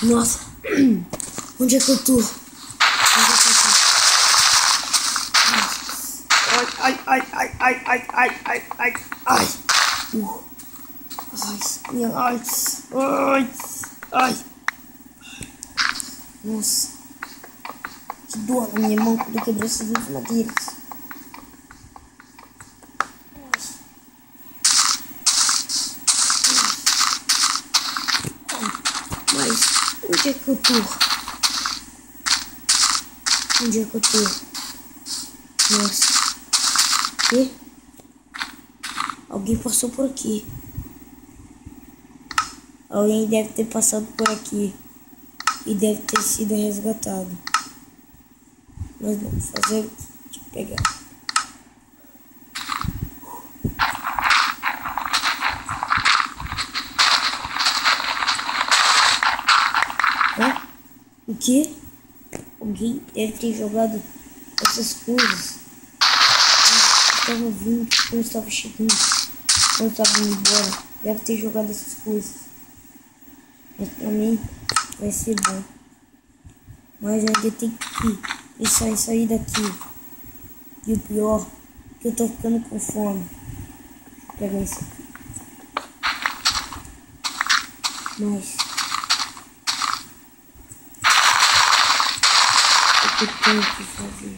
Nossa, onde é que eu tô? Onde é que eu tô? Ai, ai, ai, ai, ai, ai, ai, ai, ai. Ai. Nossa, que dor na minha mão quando eu quebrei essas duas madeiras. Mas onde é que eu tô? Onde é que eu tô? Nossa. E? Alguém passou por aqui. Alguém deve ter passado por aqui. E deve ter sido resgatado. Mas vamos fazer. Deixa eu pegar. O que? Alguém deve ter jogado essas coisas. Eu estava vindo, quando eu estava chegando, quando eu estava indo embora. Deve ter jogado essas coisas. Mas pra mim vai ser bom. Mas eu ainda tenho que pensar em sair daqui. E o pior, que eu tô ficando com fome. Deixa eu pegar isso aqui. Mas o que eu tenho que fazer?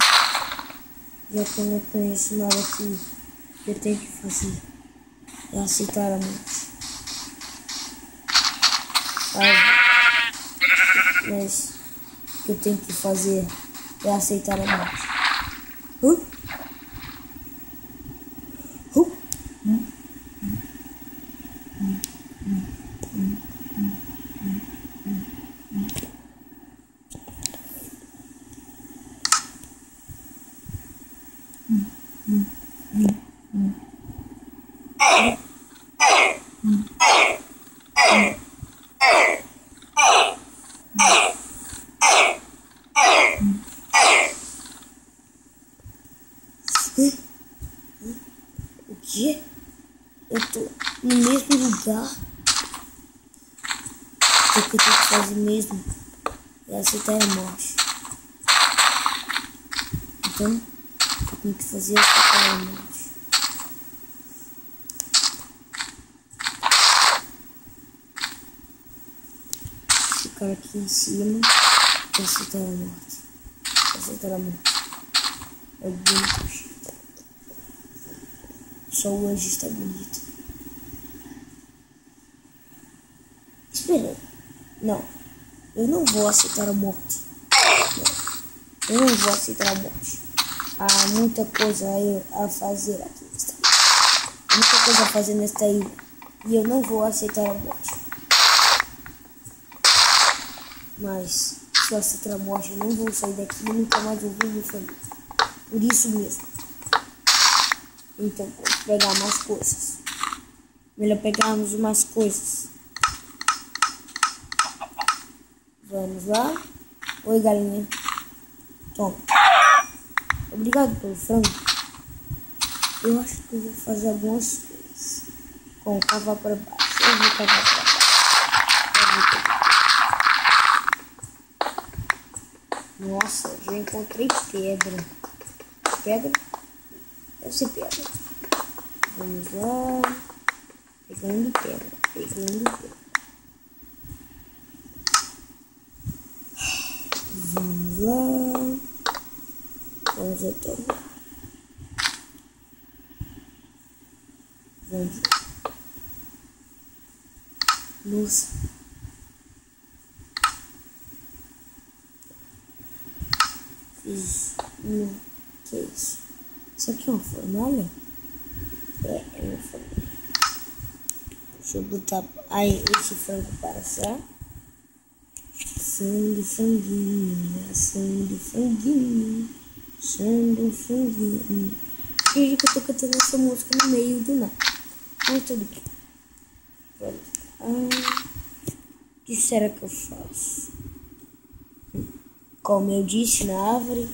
Já que eu não conheço nada aqui, o que eu tenho que fazer é aceitar a morte. Mas o que eu tenho que fazer é aceitar a morte. O quê? Eu tô no mesmo lugar. O que eu tenho que fazer mesmo é aceitar a morte. Então, eu tenho que fazer aceitar a morte. Ficar aqui em cima e aceitar a morte. Aceitar a morte. É bonito. Só hoje está bonito. Espera. Não. Eu não vou aceitar a morte. Não. Eu não vou aceitar a morte. Há muita coisa a fazer aqui nesta ilha. Muita coisa a fazer nesta ilha. E eu não vou aceitar a morte. Mas se eu aceitar a morte, eu não vou sair daqui e nunca mais vou ver minha família. Por isso mesmo. Então vamos pegar mais coisas. Melhor pegarmos mais coisas. Vamos lá. Oi, galinha. Toma. Obrigado pelo frango. Eu acho que eu vou fazer algumas coisas. Como cavar para baixo. Eu vou cavar para baixo. Nossa, já encontrei pedra. Pedra? Deve ser pedra. Vamos lá. Pegando pedra. Vamos lá. Vamos retornar. Vamos lá. Nossa. Fiz. Que é isso? Isso aqui é uma fornalha? É uma fornalha. Deixa eu botar aí esse frango para assar. Sangue, franguinho. Acredito que eu tô cantando essa música no meio do nada. Mas tudo bem. Vamos lá. O que será que eu faço? Como eu disse na árvore,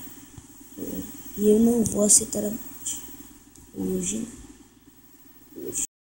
E eu não vou aceitar a morte. Hoje.